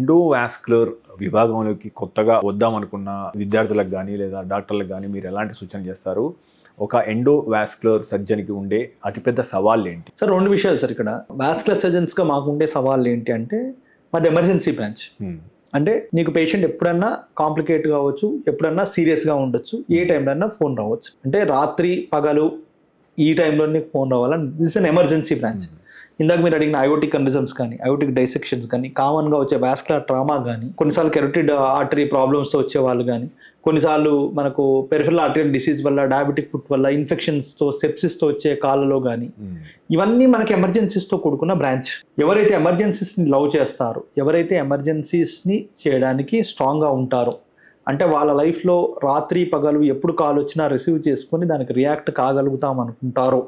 Endovascular విభాగంలోకి కొత్తగా వద్దామనుకున్న విద్యార్థులకు కానీ లేదా డాక్టర్లకు కానీ మీరు ఎలాంటి సూచన చేస్తారు? ఒక ఎండోవాస్కులర్ సర్జన్కి ఉండే అతిపెద్ద సవాళ్ళు ఏంటి? సార్ 2 విషయాలు సార్. ఇక్కడ వాస్కులర్ సర్జన్స్గా మాకు ఉండే సవాళ్ళు ఏంటి అంటే, మాది ఎమర్జెన్సీ బ్రాంచ్. అంటే నీకు పేషెంట్ ఎప్పుడన్నా కాంప్లికేట్ కావచ్చు, ఎప్పుడన్నా సీరియస్గా ఉండొచ్చు, ఏ టైంలో అయినా ఫోన్ రావచ్చు. అంటే రాత్రి పగలు ఈ టైంలో నీకు ఫోన్ రావాలని దిస్ అన్ ఎమర్జెన్సీ బ్రాంచ్. ఇందాక మీరు అడిగిన అయోటిక్ అనిజమ్స్ కానీ, అయోటిక్ డైసెక్షన్స్ కానీ, కామన్గా వచ్చే వాస్కులర్ ట్రామా కానీ, కొన్నిసార్లు కెరోటిడ్ ఆర్టరీ ప్రాబ్లమ్స్తో వచ్చే వాళ్ళు కానీ, కొన్నిసార్లు మనకు పెరిఫెరల్ ఆర్టరీ డిసీజ్ వల్ల, డయాబెటిక్ ఫుట్ వల్ల, ఇన్ఫెక్షన్స్తో, సెప్సిస్తో వచ్చే కాళ్ళలో కానీ, ఇవన్నీ మనకి ఎమర్జెన్సీస్తో కూడుకున్న బ్రాంచ్. ఎవరైతే ఎమర్జెన్సీస్ని లవ్ చేస్తారో, ఎవరైతే ఎమర్జెన్సీస్ని చేయడానికి స్ట్రాంగ్గా ఉంటారో, అంటే వాళ్ళ లైఫ్లో రాత్రి పగలు ఎప్పుడు కాల్ వచ్చినా రిసీవ్ చేసుకొని దానికి రియాక్ట్ కాగలుగుతాం అనుకుంటారో,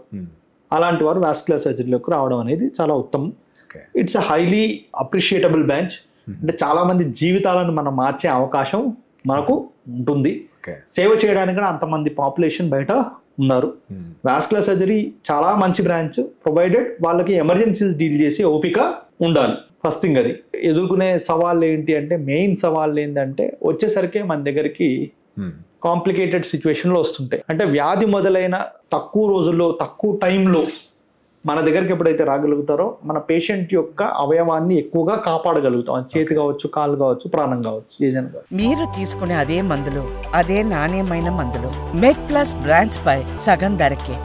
అలాంటి వారు వాస్కులర్ సర్జరీలోకి రావడం అనేది చాలా ఉత్తమం. It's a highly appreciable branch. అంటే చాలా మంది జీవితాలను మనం మార్చే అవకాశం మనకు ఉంటుంది. సేవ చేయడానికి కూడా అంతమంది పాపులేషన్ బయట ఉన్నారు. వాస్కులర్ సర్జరీ చాలా మంచి బ్రాంచ్, ప్రొవైడెడ్ వాళ్ళకి ఎమర్జెన్సీస్ డీల్ చేసి ఓపిక ఉండాలి. ఫస్ట్ థింగ్ అది. ఎదుర్కొనే సవాళ్ళు ఏంటి అంటే, మెయిన్ సవాళ్ళు ఏంటంటే వచ్చేసరికి మన దగ్గరికి కాంప్లికేటెడ్ సిచ్యువేషన్లో వస్తుంటాయి. అంటే వ్యాధి మొదలైన తక్కువ రోజుల్లో, తక్కువ టైంలో మన దగ్గరికి ఎప్పుడైతే రాగలుగుతారో మన పేషెంట్ యొక్క అవయవాన్ని ఎక్కువగా కాపాడగలుగుతాం. అది చేతి కావచ్చు, కాలు కావచ్చు, ప్రాణం కావచ్చు, ఏదైనా కావచ్చు. మీరు తీసుకునే అదే మందులు, అదే నాణ్యమైన మందులు మెడ్ ప్లస్ బ్రాండ్స్ పై సగం ధరకే.